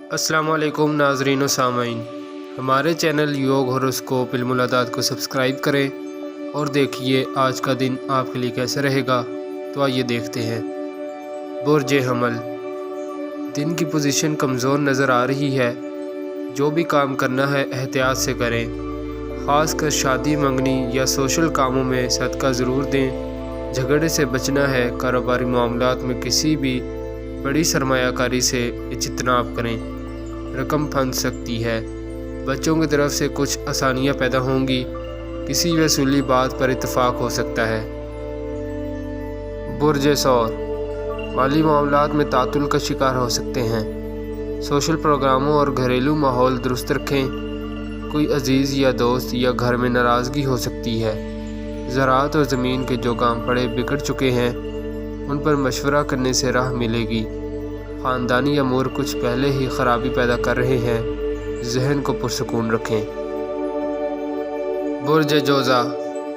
अस्सलाम वालेकुम नाज़रीन व सामाइन, हमारे चैनल योग होरोस्कोप इल्मुल अदाद को सब्सक्राइब करें और देखिए आज का दिन आपके लिए कैसे रहेगा। तो आइए देखते हैं। बुर्ज हमल, दिन की पोजीशन कमज़ोर नज़र आ रही है। जो भी काम करना है एहतियात से करें, ख़ासकर शादी मंगनी या सोशल कामों में सदका ज़रूर दें। झगड़े से बचना है। कारोबारी मामलात में किसी भी बड़ी सरमायाकारी से इज्तनाब करें, रकम फंस सकती है। बच्चों की तरफ से कुछ आसानियां पैदा होंगी। किसी वसूली बात पर इत्तफाक हो सकता है। बुर्ज सौर, माली मामलात में तातुल का शिकार हो सकते हैं। सोशल प्रोग्रामों और घरेलू माहौल दुरुस्त रखें। कोई अजीज़ या दोस्त या घर में नाराज़गी हो सकती है। ज़राअत और ज़मीन के जो काम पड़े बिगड़ चुके हैं उन पर मशवरा करने से राह मिलेगी। ख़ानदानी अमूर कुछ पहले ही ख़राबी पैदा कर रहे हैं। जहन को पुरसकून रखें। बुर्ज जोज़ा,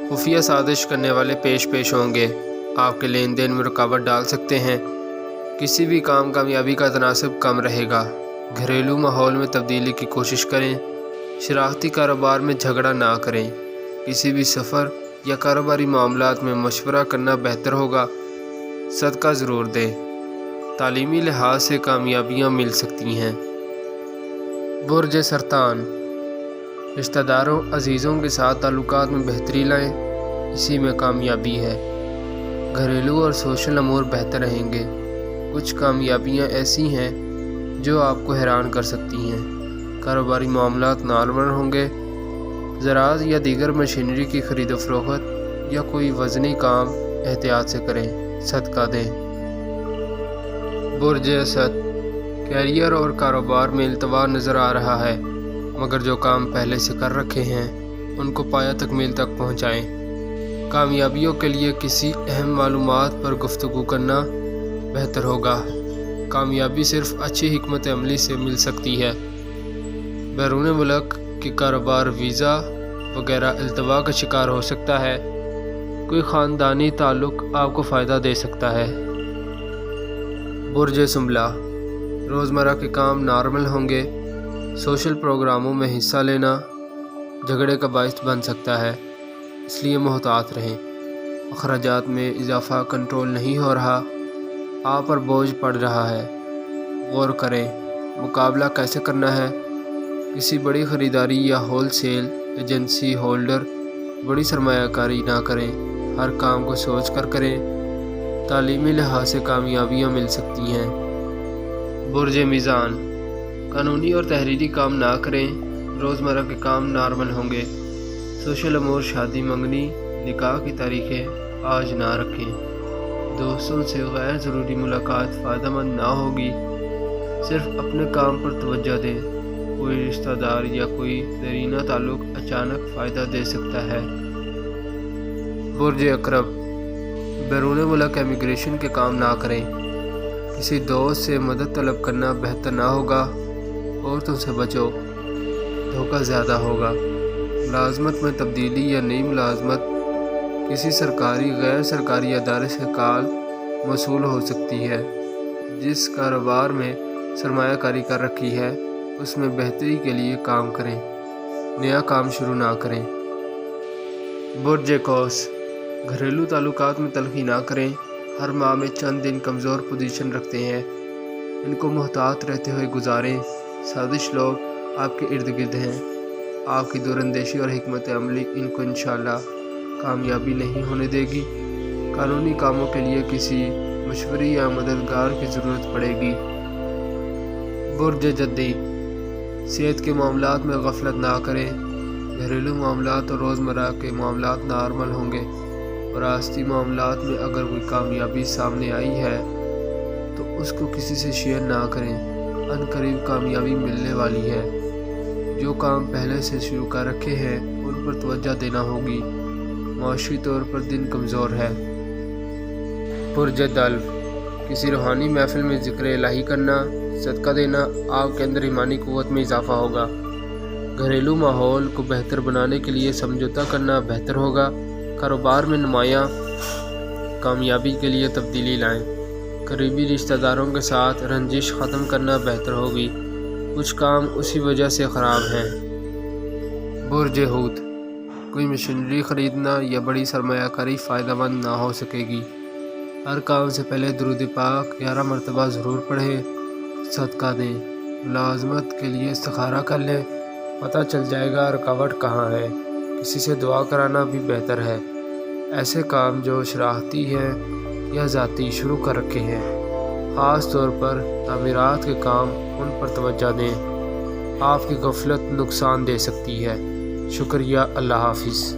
खुफिया साजिश करने वाले पेश होंगे। आपके लेन देन में रुकावट डाल सकते हैं। किसी भी काम कामयाबी का तनासब कम रहेगा। घरेलू माहौल में तब्दीली की कोशिश करें। शरारती कारोबार में झगड़ा ना करें। किसी भी सफ़र या कारोबारी मामलात में मशवरा करना बेहतर होगा। सदका ज़रूर दें। तालीमी लिहाज से कामयाबियाँ मिल सकती हैं। बुर्ज सरतान, रिश्तेदारों अजीज़ों के साथ ताल्लुकात में बेहतरी लाएं, इसी में कामयाबी है। घरेलू और सोशल अमूर बेहतर रहेंगे। कुछ कामयाबियाँ ऐसी हैं जो आपको हैरान कर सकती हैं। कारोबारी मामलात नॉर्मल होंगे। ज़राअत या दीगर मशीनरी की खरीद फरोख्त या कोई वज़नी काम एहतियात से करें, सदका दें। बुर्ज असद, कैरियर और कारोबार में इल्तवा नज़र आ रहा है, मगर जो काम पहले से कर रखे हैं उनको पाया तकमील तक पहुँचाएँ। कामयाबियों के लिए किसी अहम मालूमात पर गुफ्तगू करना बेहतर होगा। कामयाबी सिर्फ अच्छी हिकमत अमली से मिल सकती है। बैरून मुल्क के कारोबार वीज़ा वगैरह इल्तवा का शिकार हो सकता है। कोई ख़ानदानी ताल्लुक़ आपको फ़ायदा दे सकता है। बुर्ज सुमला, रोज़मर्रा के काम नॉर्मल होंगे। सोशल प्रोग्रामों में हिस्सा लेना झगड़े का बाइस बन सकता है, इसलिए मोहतात रहें। अखराजात में इजाफ़ा कंट्रोल नहीं हो रहा, आप पर बोझ पड़ रहा है। गौर करें मुकाबला कैसे करना है। किसी बड़ी ख़रीदारी या होल सेल एजेंसी होल्डर बड़ी सरमायाकारी ना करें। हर काम को सोच कर करें। तालीमी लिहाज से कामयाबियाँ मिल सकती हैं। बुर्ज मीज़ान, कानूनी और तहरीरी काम ना करें। रोज़मर्रा के काम नॉर्मल होंगे। सोशल अमूर शादी मंगनी निकाह की तारीखें आज ना रखें। दोस्तों से गैर ज़रूरी मुलाकात फ़ायदेमंद ना होगी। सिर्फ अपने काम पर तवज्जो दें। कोई रिश्तेदार या कोई दरीना ताल्लुक़ अचानक फ़ायदा दे सकता है। बुर्ज अकरब, बैरून मुल्क इमिग्रेशन के काम ना करें। किसी दोस्त से मदद तलब करना बेहतर ना होगा। औरतों से बचो, धोखा ज़्यादा होगा। मुलाजमत में तब्दीली या नई मुलाजमत किसी सरकारी गैर सरकारी अदारे से कॉल मौसूल हो सकती है। जिस कारोबार में सरमायाकारी कर रखी है उसमें बेहतरी के लिए काम करें, नया काम शुरू ना करें। बुर्ज कौस, घरेलू ताल्लुकात में तलखी ना करें। हर माह में चंद दिन कमज़ोर पोजीशन रखते हैं, इनको मोहतात रहते हुए गुजारें। साजिश लोग आपके इर्द गिर्द हैं। आपकी दूरंदेशी और हिकमत अमली इनको इंशाअल्लाह कामयाबी नहीं होने देगी। कानूनी कामों के लिए किसी मशवरे या मददगार की ज़रूरत पड़ेगी। बुर्ज जद्दी, सेहत के मामलात में गफलत ना करें। घरेलू मामलात और रोज़मर्रा के मामलात नॉर्मल होंगे। वरासती मामलात में अगर कोई कामयाबी सामने आई है तो उसको किसी से शेयर ना करें। अनकरीब कामयाबी मिलने वाली है। जो काम पहले से शुरू कर रखे हैं उन पर तवज्जो देना होगी। माशी तौर पर दिन कमज़ोर है। बुर्ज दल्व, किसी रूहानी महफिल में ज़िक्र इलाही करना, सदका देना आपके अंदर ईमानी क़ुव्वत में इजाफ़ा होगा। घरेलू माहौल को बेहतर बनाने के लिए समझौता करना बेहतर होगा। कारोबार में नुमायाँ कामयाबी के लिए तब्दीली लाएं। करीबी रिश्तेदारों के साथ रंजिश ख़त्म करना बेहतर होगी। کچھ کام اسی وجہ سے خراب ہیں۔ برج حوت، کوئی مشینری خریدنا یا بڑی سرمایہ کاری فائدہ مند نہ ہو سکے گی۔ ہر کام سے پہلے درود پاک 11 مرتبہ ضرور پڑھیں۔ صدقہ دیں، ملازمت کے لیے استخارہ کر لیں، پتہ چل جائے گا رکاوٹ کہاں ہے۔ کسی سے دعا کرانا بھی بہتر ہے۔ ایسے کام جو شراکتی ہیں یا ذاتی شروع کر رکھے ہیں، خاص طور پر تعمیرات کے کام، ان پر توجہ دیں۔ آپ کی غفلت نقصان دے سکتی ہے۔ شکریہ، اللہ حافظ۔